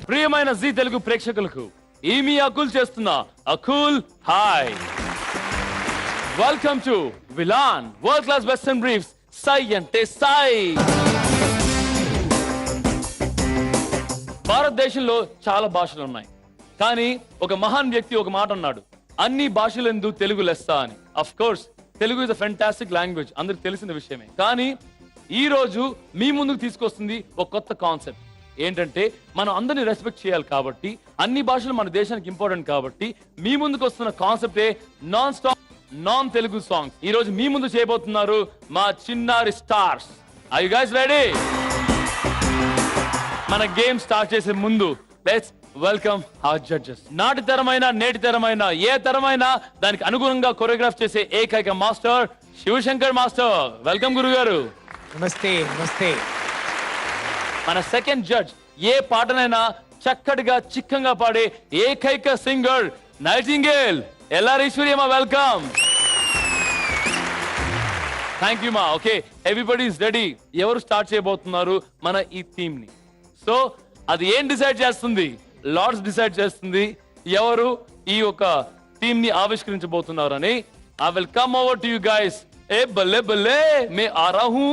ప్రియమైన జీ తెలుగు ప్రేక్షకులకు ఈమి అకుల్ చేస్తున్న అకుల్ హాయ్. వెల్కమ్ టు విలాన్ వరల్డ్ క్లాస్ వెస్టర్న్ బ్రీఫ్స్ సై అంటే సై. భారతదేశంలో చాలా భాషలు ఉన్నాయి, కానీ ఒక మహాన్ వ్యక్తి ఒక మాట అన్నాడు, అన్ని భాషలందు తెలుగు లెస్స అని. Of course Telugu is a fantastic language, అందరికి తెలిసిన విషయమే. కానీ ఈ రోజు మీ ముందుకు తీసుకొస్తుంది ఒక కొత్త కాన్సెప్ట్. ఏంటంటే మనం అందరినీ రెస్పెక్ట్ చేయాలి కాబట్టి, అన్ని భాషలు మన దేశానికి ఇంపార్టెంట్ కాబట్టి మీ ముందుకు వస్తున్న కాన్సెప్టే non stop non Telugu songs. ఈ రోజు మీ ముందు చేయబోతున్నారు మా చిన్నారి stars. Are you guys ready? మన గేమ్ స్టార్ట్ చేసే ముందు లెట్స్ వెల్కమ్ అవర్ జడ్జెస్. నాటి తరమైన నేటి తరమైన ఏ తరమైన దానికి అనుగుణంగా కొరియోగ్రాఫ్ చేసే ఏకైక మాస్టర్ శివశంకర్ మాస్టర్. వెల్కమ్ గురుగారు. నమస్తే. నమస్తే. మన సెకండ్ జడ్జ్ ఏ పాటనైనా చక్కటిగా చిక్కంగా పాడే ఏకైక సింగర్ నైటింగేల్ ఎల్లారీశ్వరియమ్మ. వెల్కమ్. థ్యాంక్ యూ మా. Okay, everybody is ready. ఎవరు స్టార్ట్ చేయబోతున్నారు మన ఈ థీమ్ ని? సో అది ఏం డిసైడ్ చేస్తుంది? లార్డ్స్ డిసైడ్ చేస్తుంది ఎవరు ఈ ఒక థీమ్ ని ఆవిష్కరించబోతున్నారని. I will come over to you guys. ఏ బల్లే బల్లే మే ఆ రహా హూ.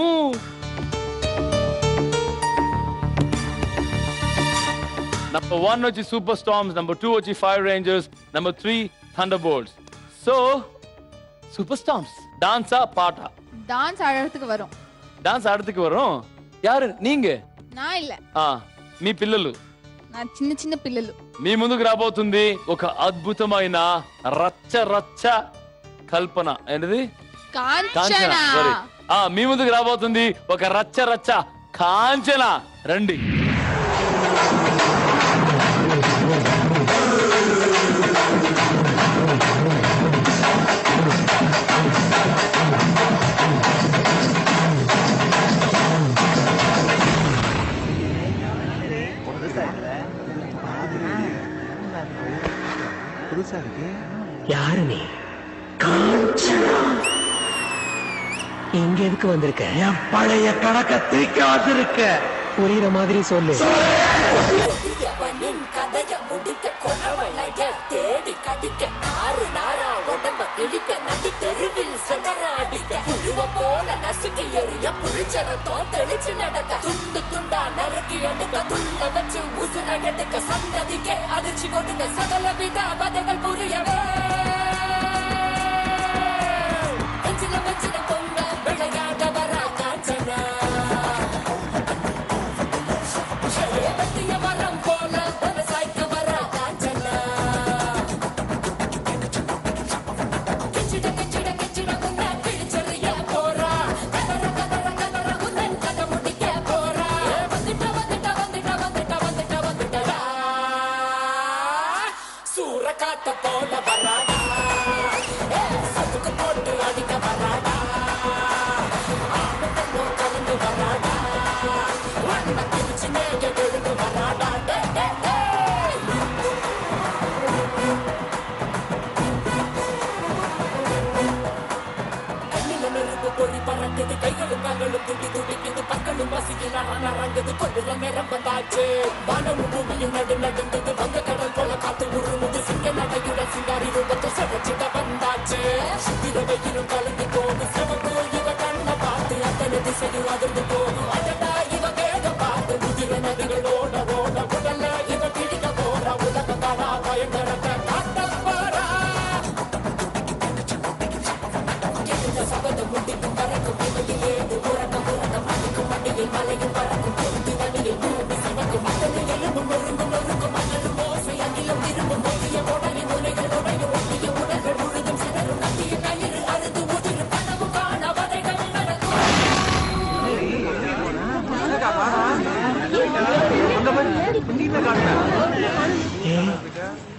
Number 1 వచ్చి సూపర్ స్టార్మ్స్, number 2 వచ్చి fire rangers, number 3 thunderbolts. So super storms டான்ஸா பாட்டா? டான்ஸ் ஆடுறதுக்கு வரும். டான்ஸ் ஆடுறதுக்கு வரும். யாரு நீங்க? நான் இல்ல. మీ పిల్లలు. నా చిన్న చిన్న పిల్లలు. మీ ముందుకు రాబోతుంది ఒక అద్భుతమైన రచ్చ రచ్చ కల్పన. ఏంటిది? కాంచన. మీ ముందుకు రాబోతుంది ఒక రచ్చ రచ్చ కాంచన. రండి. யாரு நீ? காஞ்சனா. இங்க எதுக்கு வந்திருக்க? என் பழைய கணக்க தீக்க வந்திருக்க. புரியுற மாதிரி சொல்லு.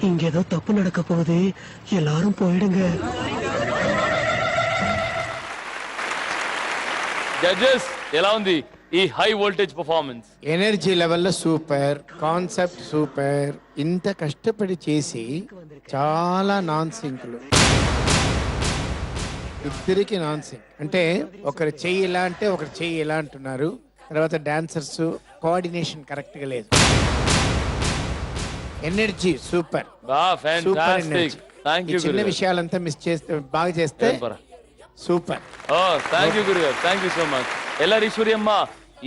இங்க ஏதோ தப்பு நடக்க போகுது, எல்லாரும் போயிடுங்க. జడ్జెస్ ఎలా ఉంది ఈ high voltage performance? Energy level super, concept super. ఇంత కష్టపడి చేసి చాలా నాన్ సింక్లు. ఇద్దరికి నాన్ సింక్ అంటే ఒకరు చెయ్యి ఇలా అంటే ఒకరు చెయ్యి ఇలా అంటున్నారు. తర్వాత డాన్సర్స్ కోఆర్డినేషన్ కరెక్ట్గా లేదు. Energy super. బా సూపర్ ఫ్యాంటాస్టిక్. ఎనర్జీ. థ్యాంక్ ఈ యూ చిన్న గురుగారు. విషయాలంతా మిస్ చేస్తే బాగా చేస్తే సూపర్. ఓ థ్యాంక్ యూ గురుగారు. Thank you so much. ఎలా ఈశ్వరి అమ్మ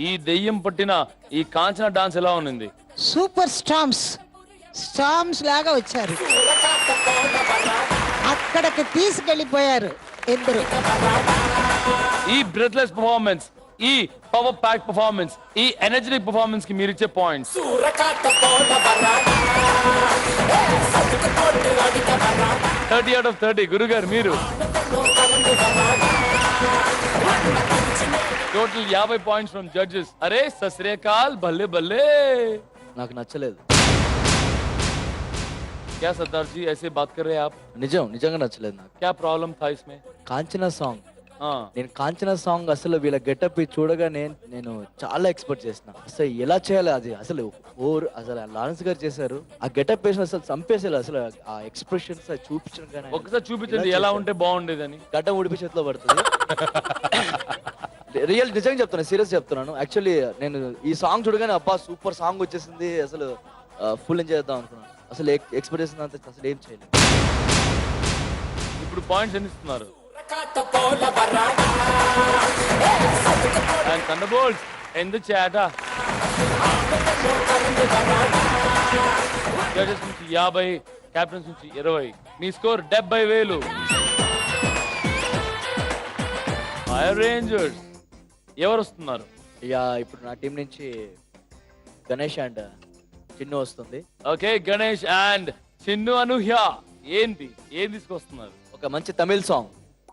ఈ దెయ్యం పట్టిన ఈ కాంచన డాన్స్ ఎలా ఉంది? సూపర్ స్టామ్స్ లాగా వచ్చారు, అక్కడికి తీసుకెళ్ళిపోయారు ఇద్దరు. ఈ బ్రెత్లెస్ పర్ఫార్మెన్స్, ఈ పవర్ ప్యాక్ పర్ఫార్మెన్స్, ఈ ఎనర్జెటిక్ పర్ఫార్మెన్స్ కి మీరు ఇచ్చే పాయింట్స్? 30 out of 30. గురుగారు మీరు టోటల్ 50 పాయింట్స్ ఫ్రమ్ జడ్జెస్. అరే సస్రేకాల్, భలే భలే. నాకు నచ్చలేదు. क्या सरदार जी ऐसे बात कर रहे हैं आप? నిజంగా నచ్చలేదు నాకు. क्या प्रॉब्लम था इसमें? కాంచన సాంగ్, हाँ నేను కాంచన సాంగ్ అసలు వీళ్ళ గెటప్ చూడగానే నేను చాలా ఎక్స్పెక్ట్ చేసిన. అసలు ఎలా చేయాలి అది, అసలు అసలు లారెన్స్ గారు చేశారు. ఆ గెటప్ వేసిన అసలు చంపేసారు. అసలు ఆ ఎక్స్ప్రెషన్స్ చూపించడం కానీ ఒకసారి చూపించండి ఎలా ఉంటే బాగుండేదని. గడ్డ ఉడిపి చేతిలో పడుతుంది. రియల్ నిజంగా చెప్తాను, సీరియస్ చెప్తున్నాను. యాక్చువల్లీ నేను ఈ సాంగ్ చూడగానే అబ్బా సూపర్ సాంగ్ వచ్చేసింది, అసలు ఫుల్ ఎంజాయ్ చేద్దాం అనుకున్నాను. అసలు ఎక్స్పెక్ట్ చేసిన అంత అసలు ఏం చేయలేదు. ఇప్పుడు పాయింట్స్ ఎన్ని ఇస్తున్నారు? And Thunderbolts end the chat. Judges నుంచి 50, క్యాప్టెన్స్ నుంచి 20. మీ స్కోర్ 70,000. ఫైర్ రేంజర్స్ ఎవరు వస్తున్నారు? ఇక ఇప్పుడు నా టీం నుంచి గణేష్ అండ్ చిన్ను వస్తుంది. ఓకే, గణేష్ అండ్ చిన్ను అనూహ్య ఏం తీసుకొస్తున్నారు? ఒక మంచి తమిళ్ సాంగ్,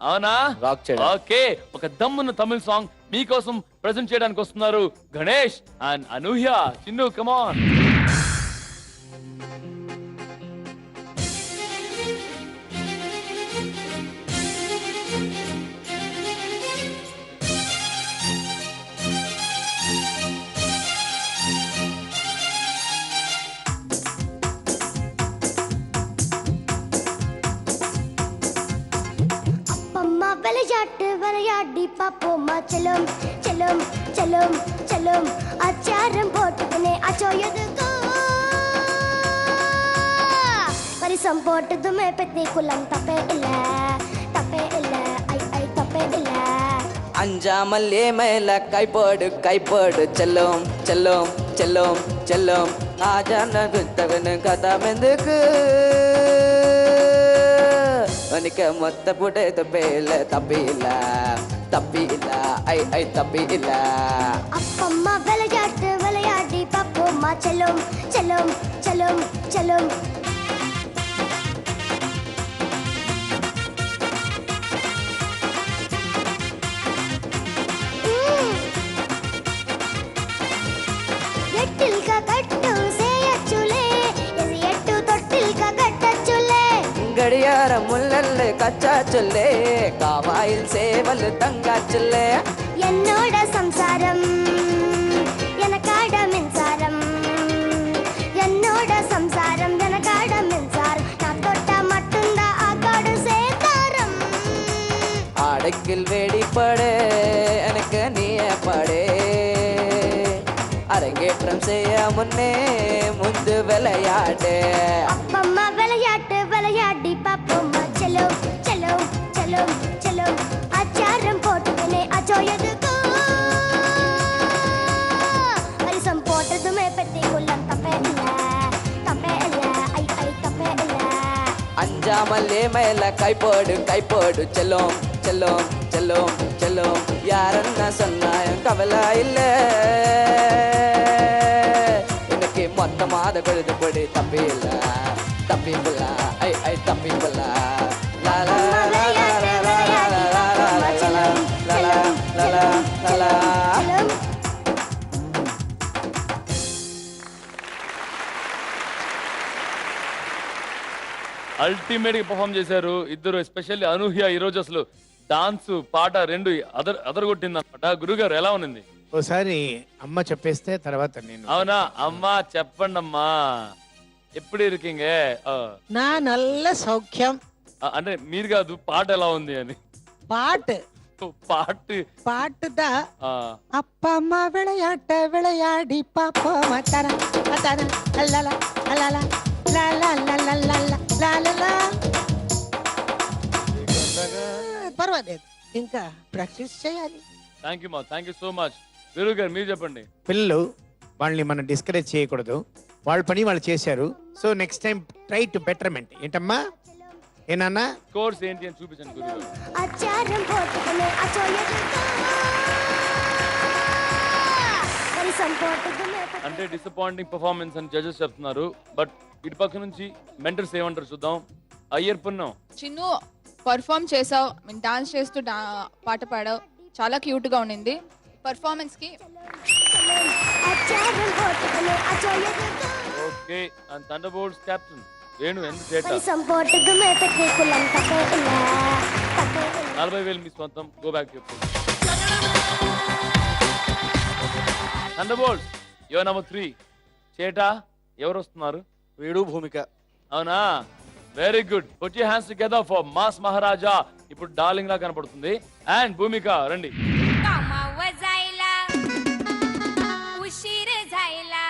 అవునా? రాక్ చేయడం. ఓకే, ఒక దమ్మున్న తమిళ సాంగ్ మీకోసం ప్రెజెంట్ చేయడానికి వస్తున్నారు గణేష్ అండ్ అనూహ్య. చిన్ను కమాన్. விளையாடி பாப்போமா செல்லும் செல்லும் செல்லும் செல்லும் அச்சாரம் போட்டுக்கினே அச்சோ எதுக்கு பரிசம் போட்டதுமே பெத்தி குலம் தப்பே இல்ல ஐ ஐ தப்பே இல்ல. அஞ்சாமல் ஏமேல கைப்போடு செல்லும் செல்லும் செல்லும் செல்லும் ஆஜான குத்தவனு கதா மெந்துக்கு உனக்கு மொத்த புடை தப்பே இல்ல ஐ ஐ தப்பி இல்ல. அப்பம்மா விளையாடி பாப்போமா செல்லும் செல்லும் செல்லும் செல்லும். ఎట్టిల్ కా కట్టు సేయచ్చులే ఇది ఎట్టు తొట్టిల్ కా కట్టచ్చులే గడియారం ముల్లల్లు కచ్చాచుల్లే కావాయిల్ సేవలు తంగాచుల్లే என்னோட சம்சாரம் எனக்காட மின்சாரம் என்னோட சம்சாரம் எனக்காட மின்சாரம் நான் தொட்ட மட்டும்தான் ஆக்காடு சேதாரம். அடக்கில் வெடிப்படு எனக்கு நீயே படே அரங்கேற்றம் செய்ய முன்னே முந்து விளையாடு. அப்பம்மா விளையாடி பாப்போம்மா செல்லும் செல்லும் செல்லும் செல்லும் அச்சாரம் போட்டுக்கினே அச்சோ எதுக்கு பரிசம் போட்டதுமே பெத்தி குள்ளம் தப்பே இல்ல ஐ ஐ தப்பே இல்ல. அஞ்சாமல் மேல கைப்போடு செல்லும் செல்லும் செல்லும் செல்லும் யாருன்னா சொன்னாயும் கவலை இல்ல எனக்கு மொத்தமாத கொழுது கொடு தப்பி இல்ல ஐ ஐ தப்பி இல்ல. అల్టిమేట్ గా పర్ఫామ్ చేశారు ఇద్దరు, ఎస్పెషల్లీ అనూహ్య. ఈ రోజు అసలు డాన్స్ పాట రెండు అదరగొట్టింది అనమాట. గురుగారు ఎలా ఉంది? ఓసారి అమ్మ చెప్పేస్తే తర్వాత నేను. అవునా అమ్మా, చెప్పండి అమ్మా. ఎప్పుడు ఇరికింగ నా నల్ల సౌఖ్యం అంటే మీరు కాదు, పాట ఎలా ఉంది అని. பாட்டுதா அப்பா அம்மா விளையாடி பாப்போம். లా లా లా లా లా లా లా లా. పర్వాలేదు, ఇంకా ప్రాక్టీస్ చేయాలి. థ్యాంక్ యూ మా, థ్యాంక్ యూ సో మచ్. వీరు గారు మీరు చెప్పండి. పిల్లలు వాళ్ళని మనం డిస్కరేజ్ చేయకూడదు, వాళ్ళ పని వాళ్ళు చేశారు. So next time try to betterment. ఏంటమ్మా, ఏనన్నా? కోర్స్ ఏంటి అని చూపించండి గురుగారు. అచారం పోటుకునే అచోయదుగా పరిసం పోటుకునే అంటే డిసప్పాయింటింగ్ పర్ఫార్మెన్స్ అని జడ్జెస్ చెప్తున్నారు. బట్ ఇటు పక్క నుంచి మెంటర్స్ ఏమంటారు చూద్దాం. అయ్యర్ పున్నం, చిన్ను పర్ఫామ్ చేసావు, డాన్స్ చేస్తూ పాట పాడావు, చాలా క్యూట్ గా ఉండింది. పర్ఫార్మెన్స్ కి అచారం పోటుకునే అచోయదుగా ఓకే. అండ్ థండర్బోల్ట్స్ కెప్టెన్ వేణు ఎంత చేట. పరిసం పోటుకునే పెట్నీకులం తపే ఇలా తపే ఇలా 40,000 మీ సొంతం. Go back to thunderbolts. Your number 3 చేట. ఎవరు వస్తున్నారు? వీడు భూమిక. అవునా, very good. Put your hands together for mass Maharaja. ఇప్పుడు డార్లింగ్ లా కనపడుతుంది. అండ్ భూమిక రండి. कामावर जायला उशीर झायला,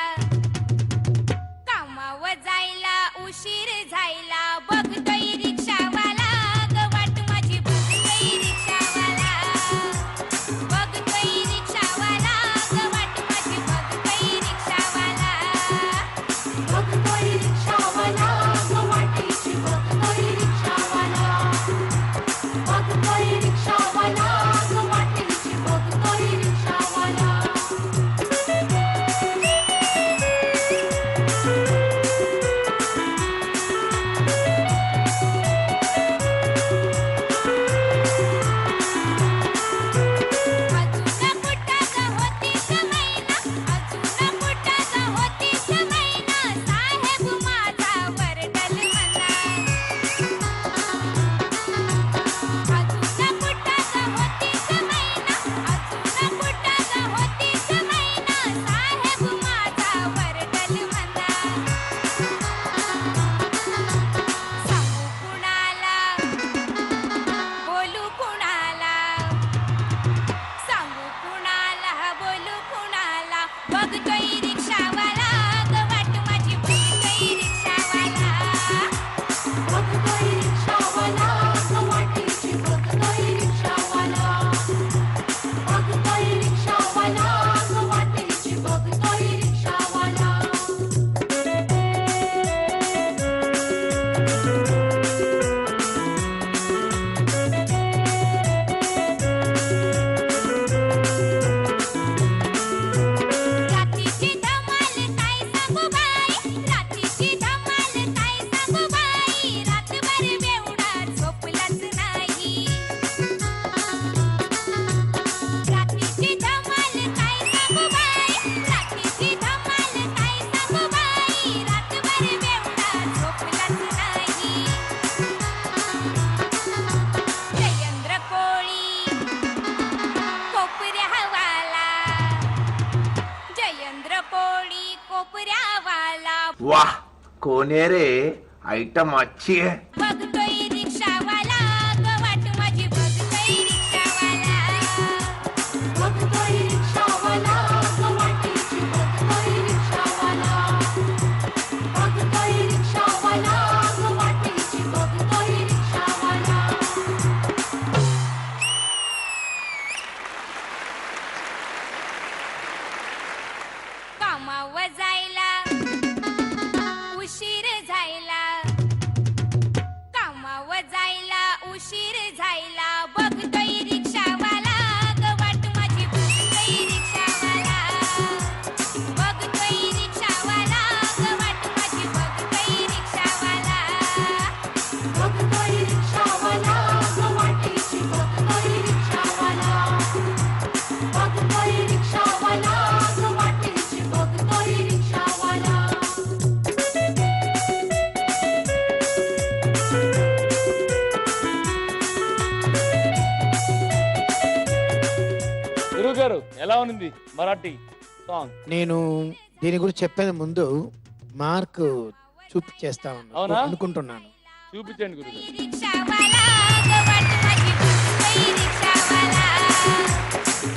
कामावर जायला उशीर झायला, बघतोय रिक्षावाला ग वाट माझी, बघतोय रिक्षावाला, बघतोय रिक्षावाला ग वाट माझी, बघतोय रिक्षावाला, बघतोय रिक्षावाला ग वाटेची, बघतोय रिक्षावाला, बघतोय रिक्षावाला ग वाटेची, बघतोय रिक्षावाला. अजून कुठाचा होतीस मैना, अजून कुठाचा होतीस मैना, साहेब माझा वरडल म्हणा. अजून कुठाचा होतीस मैना, अजून कुठाचा होतीस मैना, साहेब माझा वरडल म्हणा. सांगू कुणाला, बोलू कुणाला, सांगू कुणाला, बोलू कुणाला, बघतोय रिक्षावाला ग वाट माझी, बघतोय रिक्षावाला, बघतोय रिक्षावाला ग वाटेची, बघतोय रिक्षावाला, बघतोय रिक्षावाला ग वाटेची, बघतोय रिक्षावाला. रात्रीची धमाल काय सांगू बाई, रात्रीची धमाल काय सांगू बाई, रातभर बेवडा झोपलाच नाही. रात्रीची धमाल काय सांगू बाई, रात्रीची धमाल काय सांगू बाई, रातभर बेवडा झोपलाच नाही. जयेंद्र कोळी कोपऱ्यावाला, जयेंद्र कोळी कोपऱ्यावाला, वाह कोने रे आइटम अच्छी है. बघतोय रिक्षावाला ग वाट माझी, बघतोय रिक्षावाला, बघतोय रिक्षावाला ग वाटेची, बघतोय रिक्षावाला, बघतोय रिक्षावाला ग वाटेची, बघतोय रिक्षावाला. कामावर जायला उशीर झायला, कामावर जायला उशीर झायला, बघतोय रिक्षावाला ग वाट माझी, बघतोय रिक्षावाला, बघतोय रिक्षावाला ग वाट माझी, बघतोय रिक्षावाला, बघतोय रिक्षावाला ग वाटेची, बघतोय रिक्षावाला, बघतोय रिक्षावाला ग वाटेची, बघतोय रिक्षावाला. గురువు గారు ఎలా ఉంది మరాఠీ సాంగ్? నేను దీని గురించి చెప్పే ముందు మార్క్ చూపించేస్తా అవునా? అనుకుంటున్నాను. చూపించండి గురువు గారు. रिक्षावाला ग वाट माझी, बघतोय रिक्षावाला,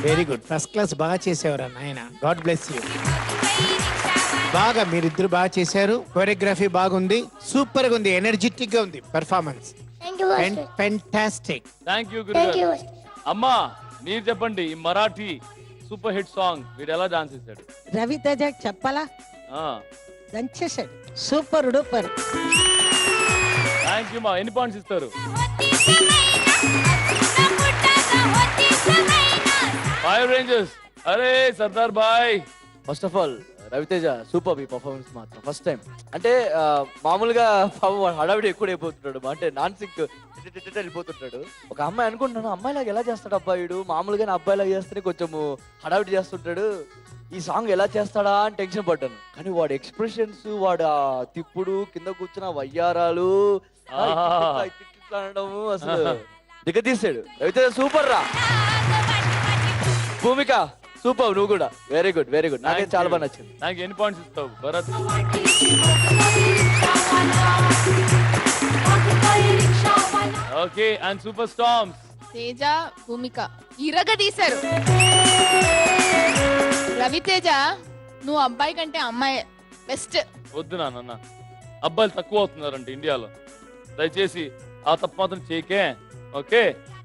వెరీ గుడ్, ఫస్ట్ క్లాస్ బాగా చేసేవారా నాయన. God bless you. बघतोय रिक्षावाला. బాగా మీరిద్దరు బాగా చేశారు. కొరియోగ్రఫీ బాగుంది, సూపర్ గా ఉంది, ఎనర్జెటిక్ గా ఉంది performance. Thank you master. Fantastic. Thank you thank you గురుగారు. మాస్టర్. అమ్మా మీరు చెప్పండి, ఈ మరాఠీ సూపర్ హిట్ సాంగ్ వీడు ఎలా డాన్స్ చేశాడు? రవితేజ చెప్పాలా, ఆ, దంచేశాడు. Super duper. థ్యాంక్ యూ మా. ఎన్ని పాయింట్స్ ఇస్తారు? Five rangers. అరే సర్దార్ boy, first of all Ravi Teja super. ఈ పర్ఫార్మెన్స్ మాత్రం ఫస్ట్ టైం. అంటే మామూలుగా హడావిడి ఎక్కువ అయిపోతుంటాడు, అంటే నాన్ సింక్ వెళ్ళిపోతుంటాడు. ఒక అమ్మాయి అనుకుంటున్నాను, అమ్మాయిలాగా ఎలా చేస్తాడు అబ్బాయిడు, మామూలుగా అబ్బాయిలాగా చేస్తేనే కొంచెం హడావిడి చేస్తుంటాడు, ఈ సాంగ్ ఎలా చేస్తాడా అని టెన్షన్ పడ్డాను. కానీ వాడు ఎక్స్ప్రెషన్స్, వాడు ఆ తిప్పుడు, కింద కూర్చున్న వయ్యారాలు, అనడము అసలు దిగతీసాడు. రవితేజ సూపర్ రా. భూమిక సూపర్, నువ్వు కూడా వెరీ గుడ్, వెరీ గుడ్. నాకైతే చాలా బాగా నచ్చింది. నాకు ఎన్ని పాయింట్స్ ఇస్తావు Bharat? Okay. And super storms Teja, Bhoomika ఇరగ తీశారు. రవితేజ నువ్వు అబ్బాయి కంటే అమ్మాయి బెస్ట్. వద్దు నాన్న, అబ్బాయిలు తక్కువ అవుతున్నారంట ఇండియాలో. దయచేసి ఆ తప్పు మాత్రం చేయకే. ఓకే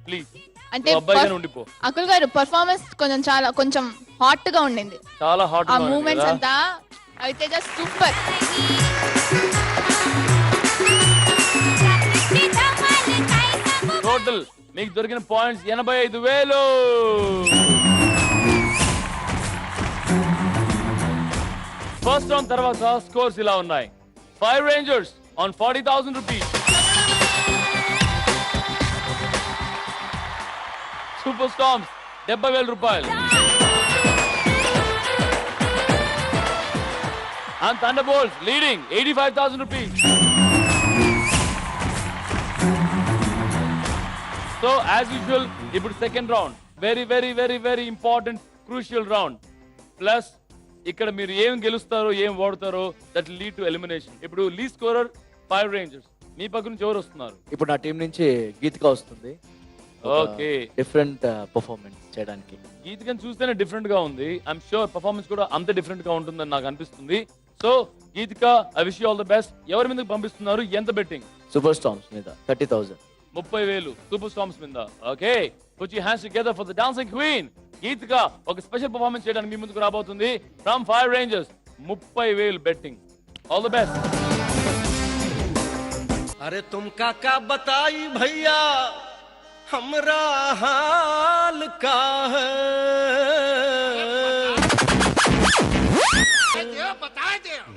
ప్లీజ్, అంటే అబ్బాయిగానే ఉండిపో. అకుల్ గారు పర్ఫార్మెన్స్ కొంచెం హాట్ గా ఉండింది. చాలా హాట్ ఆ మూమెంట్స్ అంతా రవితేజ సూపర్. టోటల్ మీకు దొరికిన పాయింట్స్ 85,000. ఫస్ట్ రౌండ్ తర్వాత స్కోర్స్ ఇలా ఉన్నాయి. 5 rangers on 40,000 rupees. Super storms 70,000 రూపాయలు. And thunderbolts leading 85,000 rupees. So as usual ఇప్పుడు second round, very very very very important crucial round. Plus ఇక్కడ మీరు ఏం గెలుస్తారో ఏం ఓడతారో దట్ లీడ్ టు ఎలిమినేషన్. ఇప్పుడు లీ స్కోరర్ 5 రేంజర్స్. మీ పక్క నుంచి ఎవరు వస్తున్నారు? ఇప్పుడు నా టీం నుంచి గీతిక వస్తుంది. ఓకే, డిఫరెంట్ పర్ఫార్మెన్స్ చేయడానికి. గీతికని చూస్తేనే డిఫరెంట్ గా ఉంది. ఐఎమ్ షూర్ పర్ఫార్మెన్స్ కూడా అంత డిఫరెంట్ గా ఉంటుందని నాకు అనిపిస్తుంది. So Geethika, I wish you all the best. ఎవరి మీదకి పంపిస్తున్నారు? ఎంత బెట్టింగ్? సూపర్ స్టార్మ్స్ మీద 30,000. 30,000 సూపర్ స్టార్మ్స్ మీద. Okay, put your hands together for the dancing queen. Geetika ఒక స్పెషల్ పర్ఫార్మెన్స్ చేయడానికి మీ ముందుకు రాబోతుంది from 5 rangers. 30,000 betting. All the best. अरे तुमका का बताई भैया हमरा हाल का है,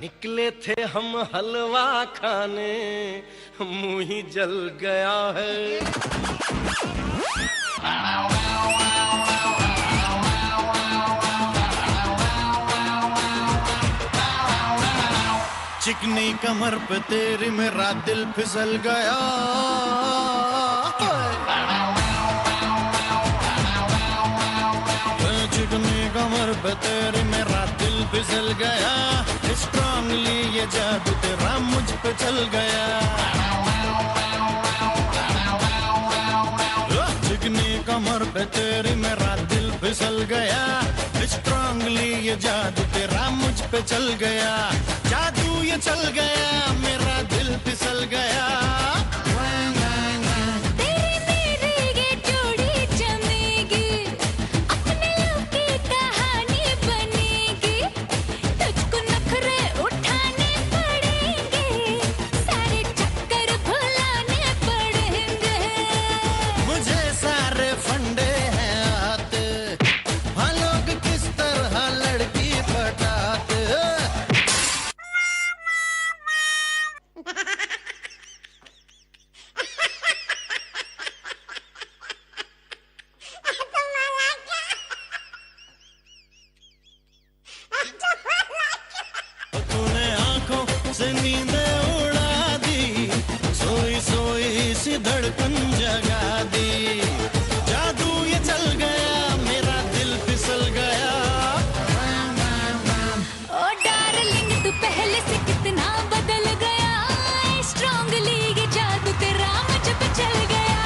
निकले थे हम हलवा खाने मुंह ही जल गया है। चिकनी कमर पे तेरी मेरा दिल फिसल गया, चिकनी कमर पे तेरी मेरा दिल फिसल गया, स्ट्रांगली ये जादू तेरा मुझ पे चल गया, चिकनी कमर पे तेरी मेरा दिल फिसल गया, स्ट्रांगली ये जादू तेरा मुझ पे चल गया, जादू ये चल गया मेरा दिल फिसल गया। धड़कन जगा दी, जादू ये चल गया मेरा दिल फिसल गया। ओ डार्लिंग तू पहले से कितना बदल गया, स्ट्रांगली ये जादू तेरा मुझ पे चल गया।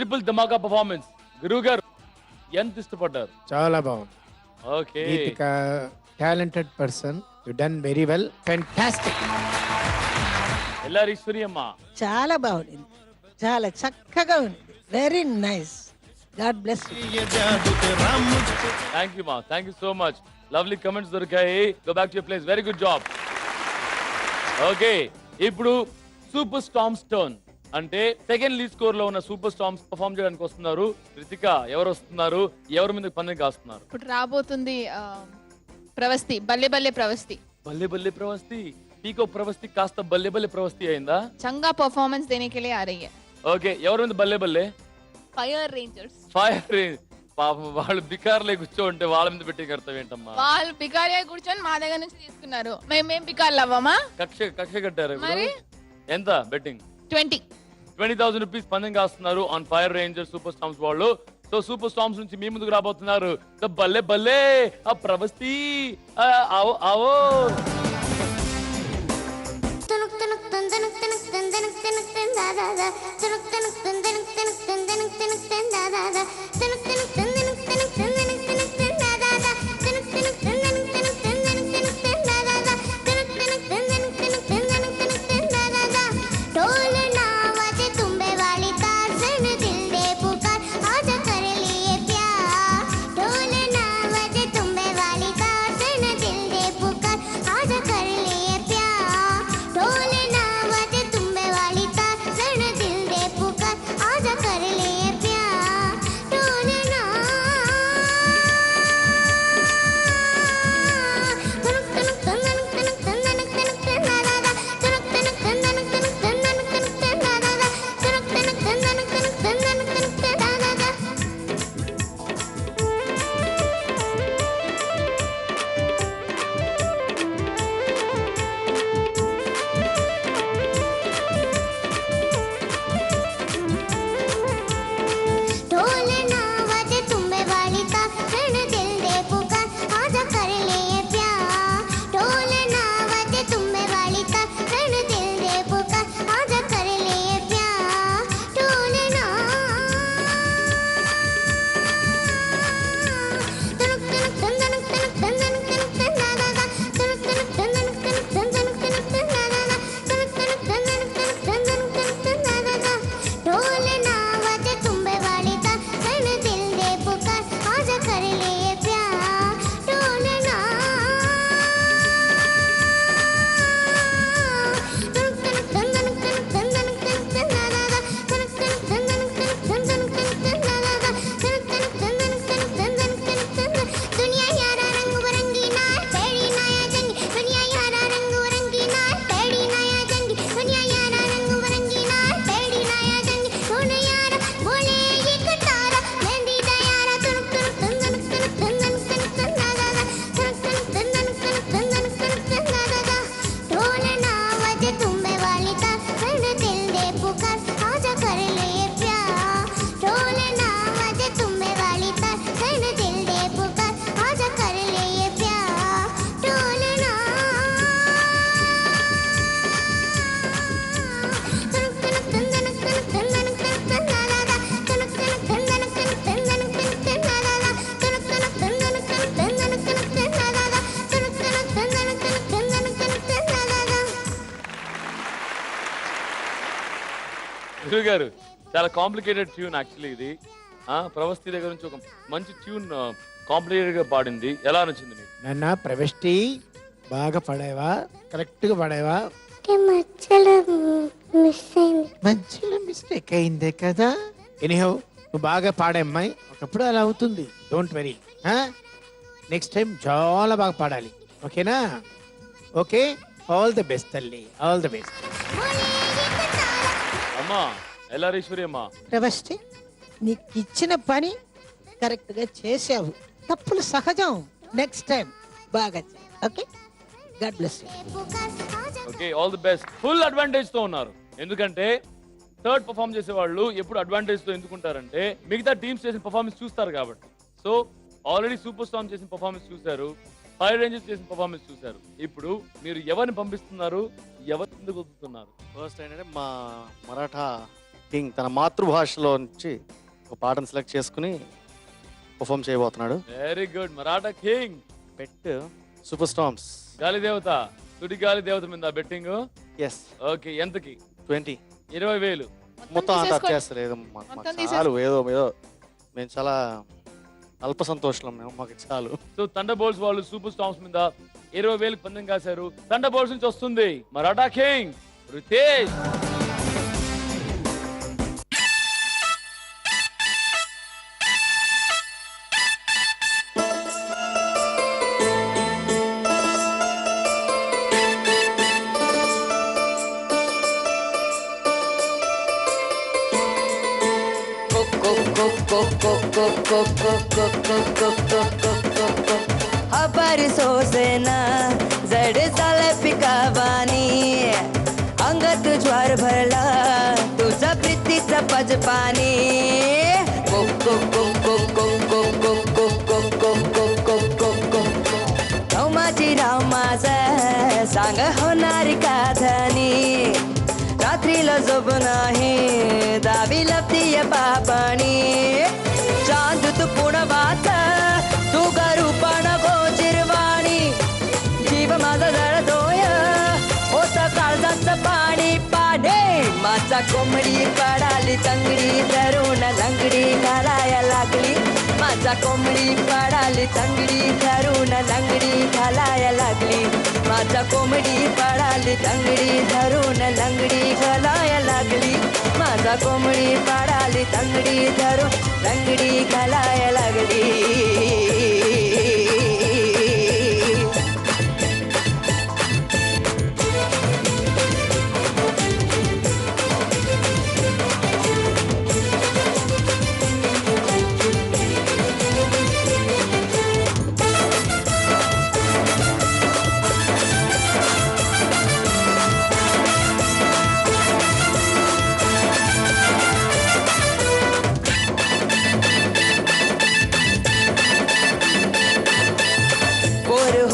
ట్రిపుల్ ధమాకా పర్ఫార్మెన్స్. గురువు గారు ఎంత ఇష్టపడ్డారు? చాలా బాగుంది. Okay, Geethika talented person, you done very well, fantastic. L R Eswari అమ్మ చాలా బాగుంది, చాలా చక్కగా ఉంది. Very nice. God bless you. Thank you మా, thank you so much. Lovely comments దొరికాయి. Go back to your place. Very good job. Okay, ఇప్పుడు సూపర్ స్టార్మ్స్ టర్న్. అంటే సెకండ్ లీడ్ స్కోర్ లో ఉన్న సూపర్ స్టార్మ్స్ పర్ఫార్మ్ చేయడానికి వస్తున్నారు. రితిక, ఎవరు వస్తున్నారు? ఎవరి మీద పందెం కాస్తున్నారు? ఇప్పుడు రాబోతుంది ప్రవస్తి, బల్లె బల్లె ప్రవస్తి. బల్లె బల్లె ప్రవస్తి. టీకో ప్రవస్తి కాస్త బల్లె బల్లె ప్రవస్తి అయిందా? చంగా పర్ఫార్మెన్స్ देने के लिए आ रही है. ఓకే, ఎవరి మీద బల్లె బల్లె? Fire rangers. Fire range. పాపం వాళ్ళు బికార్లే కూర్చో ఉంటే వాళ్ళ మీద పెట్టి కడతావు ఏంటమ్మా? వాళ్ళు బికారిగా కూర్చొని మా దగ్గర నుంచి తీసుకున్నారు. మేమేం బికార్లు అవ్వమా? కక్ష కట్టారు. మరి ఎంత బెట్టింగ్? 20,000 రూపీస్ పందెం కాస్తున్నారు on fire ranger super storms వాళ్ళు. సో సూపర్ స్టార్మ్స్ నుంచి మీ ముందుకు రాబోతున్నారు బల్లె బల్లె ఆ ప్రవస్తి. ఆవో ఆవో. గారు చాలా కాంప్లికేటెడ్ ట్యూన్ యాక్చువల్లీ ఇది. ప్రవస్తి దగ్గర నుంచి ఒక మంచి ట్యూన్ కాంప్లికేటెడ్ గా పాడింది. ఎలా నచ్చింది మీకు? నాన్న ప్రవస్తి బాగా పాడావా? కరెక్ట్ గా పాడావా? మధ్యలో మిస్టేక్ అయిందే కదా. ఎనీహౌ నువ్వు బాగా పాడే అమ్మాయి. ఒకప్పుడు అలా అవుతుంది. Don't very. నెక్స్ట్ టైం చాలా బాగా పాడాలి. ఓకేనా? ఓకే, ఆల్ ది బెస్ట్ తల్లి, ఆల్ ది బెస్ట్. అమ్మా ఎల్లారీశ్వరి అమ్మా, ప్రవస్తి నీకు ఇచ్చిన పని కరెక్ట్ గా చేసావు. తప్పులు సహజం. నెక్స్ట్ టైం బాగా చేయి. Okay, God bless you. Okay, all the best. Full advantage తో ఉన్నారు. ఎందుకంటే థర్డ్ పర్ఫార్మ్ చేసే వాళ్ళు ఎప్పుడు అడ్వాంటేజ్ తో ఎందుకుంటారంటే మిగతా టీమ్స్ చేసిన పర్ఫార్మెన్స్ చూస్తారు కాబట్టి. సో ఆల్రెడీ సూపర్ స్టార్మ్ చేసిన పర్ఫార్మెన్స్ చూశారు, ఫైర్ రేంజర్స్ చేసిన పర్ఫార్మెన్స్ చూశారు. ఇప్పుడు మీరు ఎవరిని పంపిస్తున్నారు, ఎవరు ఎందుకు వదులుతున్నారు? ఫస్ట్ ఏంటంటే మా మరాఠా కింగ్ తన మాతృభాషలో నుంచి ఒక పాటను సెలెక్ట్ చేసుకుని పర్ఫామ్ చేయబోతున్నాడు. Very good. మరాఠా కింగ్ బెట్ సూపర్ స్టార్మ్స్. గాలి దేవత, సుడి గాలి దేవత మీద బెట్టింగ్. ఎస్. ఓకే, ఎంతకి? 20. 20,000. మొత్తం అంత చేస్తారు. ఏదో చాలు, ఏదో ఏదో మేము చాలా అల్ప సంతోషం, మేము మాకు చాలు. సో థండర్ బోల్ట్స్ వాళ్ళు సూపర్ స్టార్మ్స్ మీద 20,000 పందెం కాశారు. థండర్ బోల్ట్స్ నుంచి వస్తుంది మరాఠా కింగ్ రితేష్. बरसों से ना जड झालं पिकावानी, अंगात ज्वार भरला तुझा प्रीतीचा पजपानी. माझी राव माझा सांग होणारी का धनी, रात्रीला झोप नाही दावी लपतीय पापणी. चांद तू पुणवात तू गरूपण गोजिरवाणी, जीव माझा जळतोय होता काळजाचं पाणी पाढे. माझा कोंबडी पडाली तंगडी धरून लंगडी घालाया लागली, माझा कोंबडी पडाली तंगडी धरून लंगडी घालाया लागली, माझा कोंबडी पडाली तंगडी धरून लंगडी घालाया लागली, माझा कोंबडी पडाली तंगडी धरून लंगडी घालाया लागली.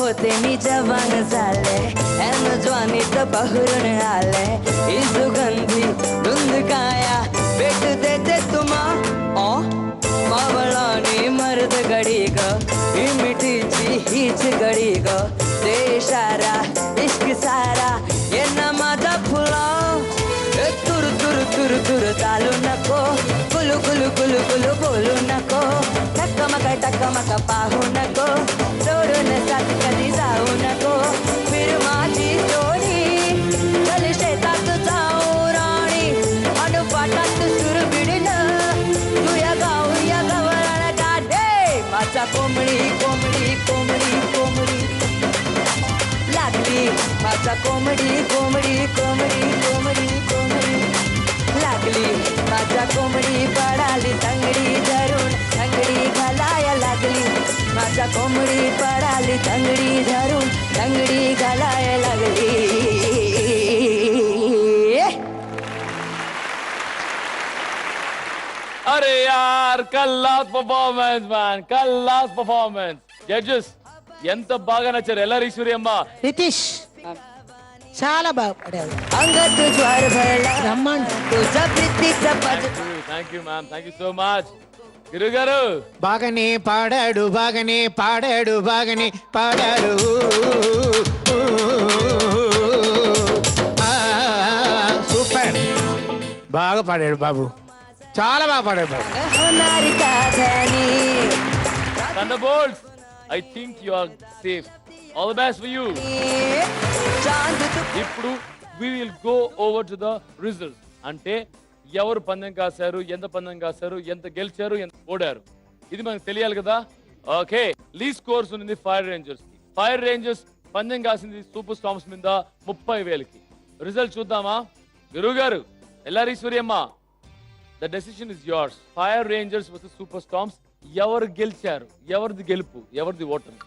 होते मी जवान झाले एन ज्वानीत बहरून आले, ही सुगंधी धुंद काया भेट देते तुम्हा मावळाने मर्द गडी ग, ही मिठीची हीच गडी ग, ते इशारा इश्क सारा येना माझा फुला. तुर तुर तुर तुर चालू नको, गुलू गुलू गुलू गुलू बोलू नको, टकमक पाहू नको, सोडून साथ कधी जाऊ नको. फिर माझी जोडी चल शेतात जाऊ राणी, अनुपाटात सुर बिडन तू या गावरान काढे. माझा कोंबडी कोंबडी कोंबडी कोंबडी लागली, माझा कोंबडी कोंबडी कोंबडी कोंबडी कोंबडी लागली, माझा कोंबडी पडाली तंगडी धरून तंगडी घालाया लागली, माझा कोंबडी पडाली तंगडी धरून तंगडी घालाया लागली. अरे यार, कल्लास పర్ఫార్మెన్స్ మ్యాన్, కల్లాస్ పర్ఫార్మెన్స్. జడ్జెస్ ఎంత బాగా నచ్చారు. ఎలా ఈశ్వరి అమ్మ? రితీష్ చాలా బాగా పాడావు. अंगात ज्वार भरला रमण तुझा प्रीतीचा पज. Thank you ma'am, thank you so much. గురు గారు బాగానే పాడాడు, బాగానే పాడాడు, బాగానే పాడాడు. సూపర్, బాగా పాడాడు బాబు, చాలా బాగా పాడాడు బాబు. होणारी का धनी. Thunderbolts, I think you are safe. All the best for you. ఇప్పుడు we will go over to the results. అంటే ఎవరు పందెం కాశారు, ఎంత పందెం కాశారు, ఎంత గెలిచారు, ఎంత ఓడారు, ఇది మనకు తెలియాలి కదా. ఓకే, లీడ్ స్కోర్స్ ఉంది ఫైర్ రేంజర్స్. ఫైర్ రేంజర్స్ పందెం కాసింది సూపర్ స్టార్మ్స్ మీద 30,000కి. రిజల్ట్ చూద్దామా? గురువు గారు, ఎల్లారీశ్వరి అమ్మ, the decision is yours. Fire rangers versus super storms. ఎవరు గెలిచారు, ఎవరిది గెలుపు, ఎవరిది ఓటమి?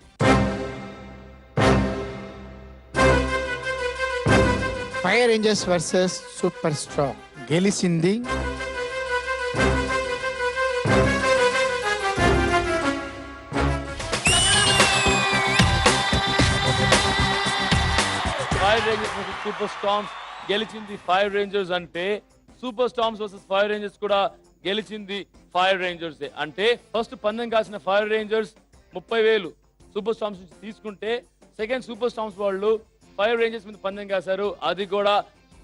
Fire rangers versus super star. గెలిచింది fire rangers versus super storms. గెలిచింది ఫైర్ రేంజర్స్ అంటే super storms versus fire rangers కూడా గెలిచింది ఫైర్ రేంజర్స్. అంటే ఫస్ట్ పందెం కాసిన ఫైర్ రేంజర్స్ 30,000 సూపర్ స్టార్మ్స్ నుంచి తీసుకుంటే సెకండ్ సూపర్ స్టార్మ్స్ వాళ్ళు ఫైర్ రేంజర్స్ మీద పందెం కాశారు, అది కూడా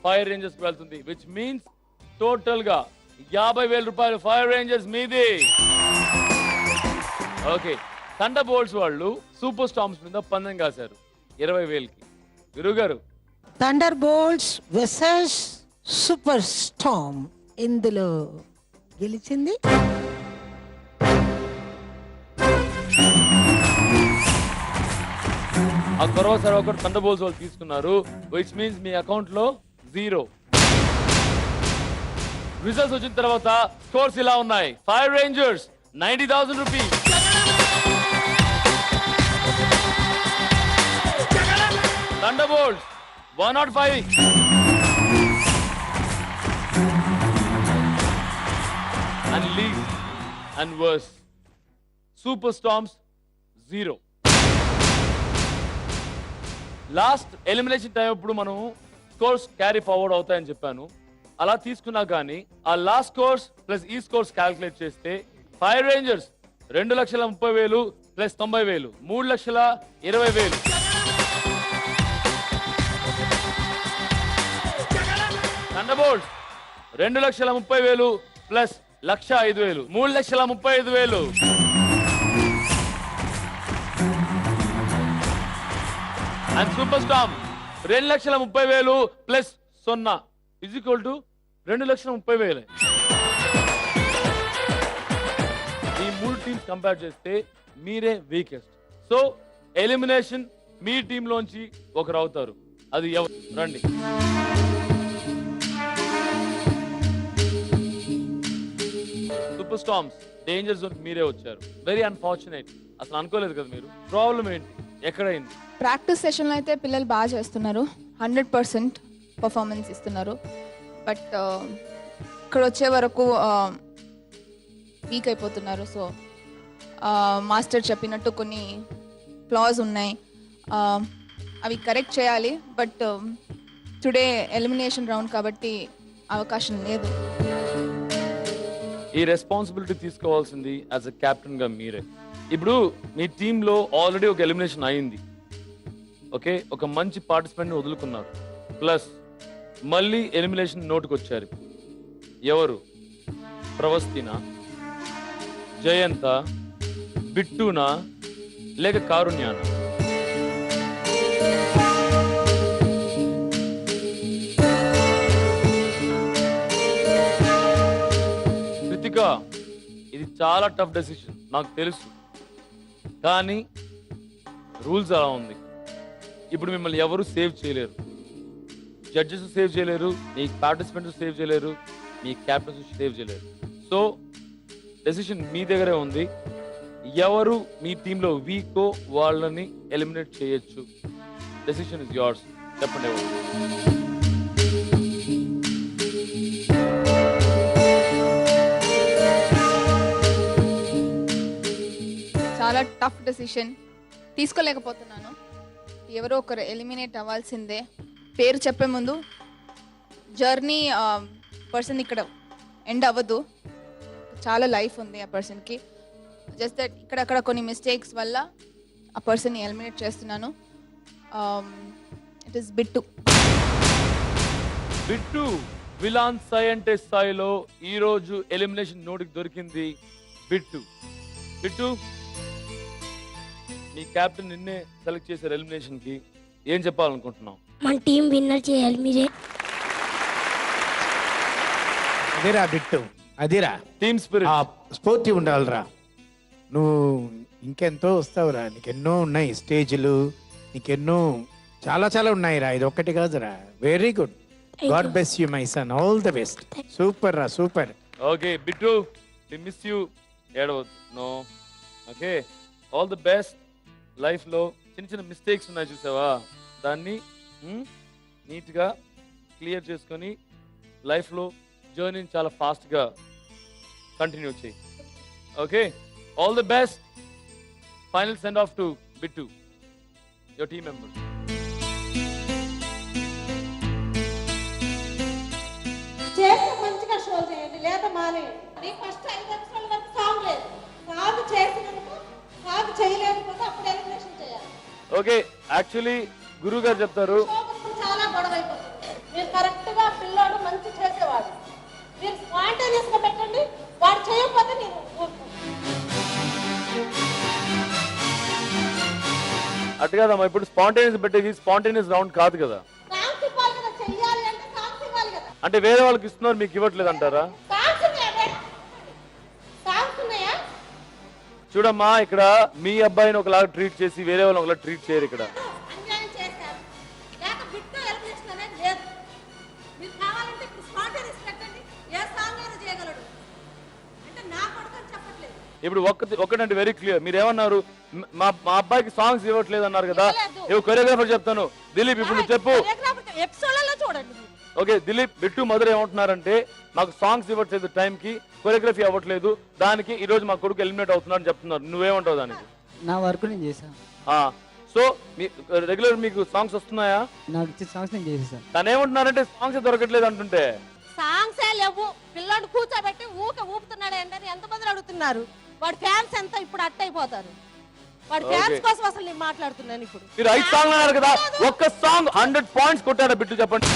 ఫైర్ రేంజర్స్ కి వెళ్తుంది. విచ్ మీన్స్ టోటల్ గా 50,000 రూపాయలు ఫైర్ రేంజర్స్ మీది. ఓకే, థండర్ బోల్ట్స్ వాళ్ళు సూపర్ స్టార్మ్స్ మీద పందెం కాశారు 20,000కి. గురువు గారు, thunder bolts versus super Storm, ఇందులో గెలిచింది ఆ తర్వాత ఒకటి థండర్ బోల్ట్స్ వాళ్ళు తీసుకున్నారు. విచ్ మీన్స్ మీ అకౌంట్ లో 0. రిజల్ట్స్ వచ్చిన తర్వాత స్కోర్స్ ఇలా ఉన్నాయి. Fire Rangers 90,000 rupees, thunder bolts 105, and least and worse super storms 0. Last elimination time అప్పుడు మనం స్కోర్స్ క్యారీ ఫార్వర్డ్ అవుతాయని చెప్పాను. అలా తీసుకున్నా కానీ ఆ లాస్ట్ స్కోర్స్ ప్లస్ ఈ స్కోర్స్ క్యాల్కులేట్ చేస్తే fire Rangers 2,30,000 plus 90,000 3,20,000. Thunder bolts 2,30,000 plus 1,05,000 3,35,000. And super Storm 2,30,000 plus 0 is equal to 2,30,000. ఈ 3 టీమ్స్ కంపేర్ చేస్తే మీరే వీకెస్ట్. సో ఎలిమినేషన్ మీ టీమ్ లోంచి ఒకరు అవుతారు. అది ఎవరు? రండి. సూపర్ స్టార్మ్స్ డేంజర్ జోన్ మీరే వచ్చారు. Very unfortunate. అసలు అనుకోలేదు కదా మీరు. ప్రాబ్లం ఏంటి, ఎక్కడైంది? ప్రాక్టీస్ సెషన్లో అయితే పిల్లలు బాగా చేస్తున్నారు, 100% పర్ఫార్మెన్స్ ఇస్తున్నారు. బట్ ఇక్కడ వచ్చే వరకు వీక్ అయిపోతున్నారు. సో మాస్టర్ చెప్పినట్టు కొన్ని ఫ్లాస్ ఉన్నాయి, అవి కరెక్ట్ చేయాలి. బట్ టుడే ఎలిమినేషన్ రౌండ్ కాబట్టి అవకాశం లేదు. ఈ రెస్పాన్సిబిలిటీ తీసుకోవాల్సింది యాజ్ అ కెప్టెన్ గా మీరే. ఇప్పుడు మీ టీంలో ఆల్రెడీ ఒక ఎలిమినేషన్ అయింది. ఓకే, ఒక మంచి పార్టిసిపెంట్ వదులుకున్నారు. ప్లస్ మళ్ళీ ఎలిమినేషన్ నోటుకు వచ్చారు. ఎవరు? ప్రవస్తినా, జయంత, బిట్టునా, లేక కారుణ్యానా? కృతిక, ఇది చాలా టఫ్ డెసిషన్ నాకు తెలుసు, కానీ రూల్స్ అలా ఉంది. ఇప్పుడు మిమ్మల్ని ఎవరు సేవ్ చేయలేరు. జడ్జెస్ సేవ్ చేయలేరు, మీ పార్టిసిపెంట్స్ సేవ్ చేయలేరు, మీ క్యాప్టెన్స్ సేవ్ చేయలేరు. సో డెసిషన్ మీ దగ్గరే ఉంది. ఎవరు మీ టీంలో వీకో వాళ్ళని ఎలిమినేట్ చేయొచ్చు. Decision is yours. చెప్పండి ఎవరు? చాలా టఫ్ డెసిషన్ తీసుకోలేకపోతున్నాను. ఎవరో ఒకరు ఎలిమినేట్ అవ్వాల్సిందే. పేరు చెప్పే ముందు జర్నీ పర్సన్ ఇక్కడ ఎండ్ అవ్వదు, చాలా లైఫ్ ఉంది ఆ పర్సన్కి. జస్ట్ దట్ ఇక్కడక్కడ కొన్ని మిస్టేక్స్ వల్ల ఆ పర్సన్ని ఎలిమినేట్ చేస్తున్నాను. It is Bittu. Bittu villain scientist స్థాయిలో ఈ రోజు ఎలిమినేషన్ నోటికి దొరికింది బిట్టు. బిట్టు, మీ కెప్టెన్ నిన్నే సెలెక్ట్ చేశారు ఎలిమినేషన్ కి. ఏం చెప్పాలనుకుంటున్నావు? మన టీం విన్నర్ చేయాలి మీరే. అదిరా బిట్టు, అదిరా టీమ్ స్పిరిట్. స్ఫూర్తి ఉండాలిరా. నువ్వు ఇంకెంతో వస్తావురా, నీకెన్నో ఉన్నాయి స్టేజ్లు, నీకెన్నో చాలా చాలా ఉన్నాయిరా. ఇది ఒక్కటి కాదురా. Very good. God bless you my son. All the best. Super రా, super. Okay Bittu, we miss you. ఏడవద్దు. No. Okay, all the best. Life లో చిన్న చిన్న మిస్టేక్స్ ఉన్నాయి చూసావా, దాన్ని నీట్ గా క్లియర్ చేసుకొని లైఫ్ లో జర్నీని చాలా ఫాస్ట్ గా కంటిన్యూ చేయి. Okay, all the best. Final send off to Bittu, your team members. కానీ నీ ఫస్ట్ 5 ఎపిసోడ్ వరకు సాంగ్ లేదు. సాంగ్ చేసినందుకు సాంగ్ చేయలేకపోతే అప్పుడు ఎలిమినేషన్ చేయాలి. ఓకే, యాక్చువల్లీ గురువు గారు చెప్తారు చాలా గొడవ అయిపోతుంది. మీరు కరెక్ట్ గా పిల్లోడు మంచి చేసేవాడు, మీరు స్పాంటేనియస్ గా పెట్టండి, వాడు చేయకపోతే నేను అటు కదమ్మా. ఇప్పుడు స్పాంటేనియస్ పెట్టేది స్పాంటేనియస్ రౌండ్ కాదు కదా. సాంగ్స్ ఇవ్వాలి కదా, చెయ్యాలి అంటే సాంగ్స్ ఇవ్వాలి కదా. అంటే వేరే వాళ్ళకి ఇస్తున్నారు, మీకు ఇవ్వట్లేదు అంటారా? సాంగ్స్ ఉన్నాయా? సాంగ్స్ ఉన్నాయా? చూడమ్మా, ఇక్కడ మీ అబ్బాయిని ఒకలాగా ట్రీట్ చేసి వేరే వాళ్ళని ఒకలా ట్రీట్ చేయరు ఇక్కడ. అన్యాయం చేశారు. లేక బిట్టు ఎలిమినేషన్ అనేది లేదు. మీరు కావాలంటే ఇప్పుడు స్పాంటేనియస్ పెట్టండి, ఏ సాంగ్ అయినా చేయగలడు. అంటే నా కొడుకు చెప్పట్లేదు. ఇప్పుడు ఒక్కటంటే వెరీ క్లియర్, మీరు ఏమన్నారు? మా అబ్బాయికి సాంగ్స్ ఇవ్వట్లేదు అన్నారు కదా. ఇవి కొరియోగ్రాఫర్ చెప్తాను. దిలీప్, ఇప్పుడు నువ్వు చెప్పు. ఎపిసోడ్లలో చూడండి. ఓకే దిలీప్, బిట్టు మధుర ఏమంటున్నారంటే మాకు సాంగ్స్ ఇవ్వట్లేదు, టైంకి కొరియోగ్రఫీ అవ్వట్లేదు, దానికి ఈ రోజు మా కొడుకు ఎలిమినేట్ అవుతున్నాడు అని చెప్తున్నారు. నువ్వేమంటావు దానికి? నా వర్క్ నేను చేశాను. సో రెగ్యులర్ మీకు సాంగ్స్ వస్తున్నాయా? నాకు ఇచ్చిన సాంగ్స్ నేను చేసేసాను. తను ఏమంటున్నారంటే సాంగ్స్ దొరకట్లేదు అంటుంటే. సాంగ్సే లేవు, పిల్లాడు కూర్చోబెట్టి ఊపుతున్నాడు ఏంటని ఎంతమంది అడుగుతున్నారు. వాడి ఫ్యాన్స్ ఎంత ఇప్పుడు అట్టయిపోతారు. వాడి ఫ్యాన్స్ కోసం అసలు నేను మాట్లాడుతున్నాను. ఇప్పుడు మీరు 5 సాంగ్లు అన్నారు కదా, ఒక్క సాంగ్ 100 పాయింట్స్ కొట్టారా బిట్టు చెప్పండి.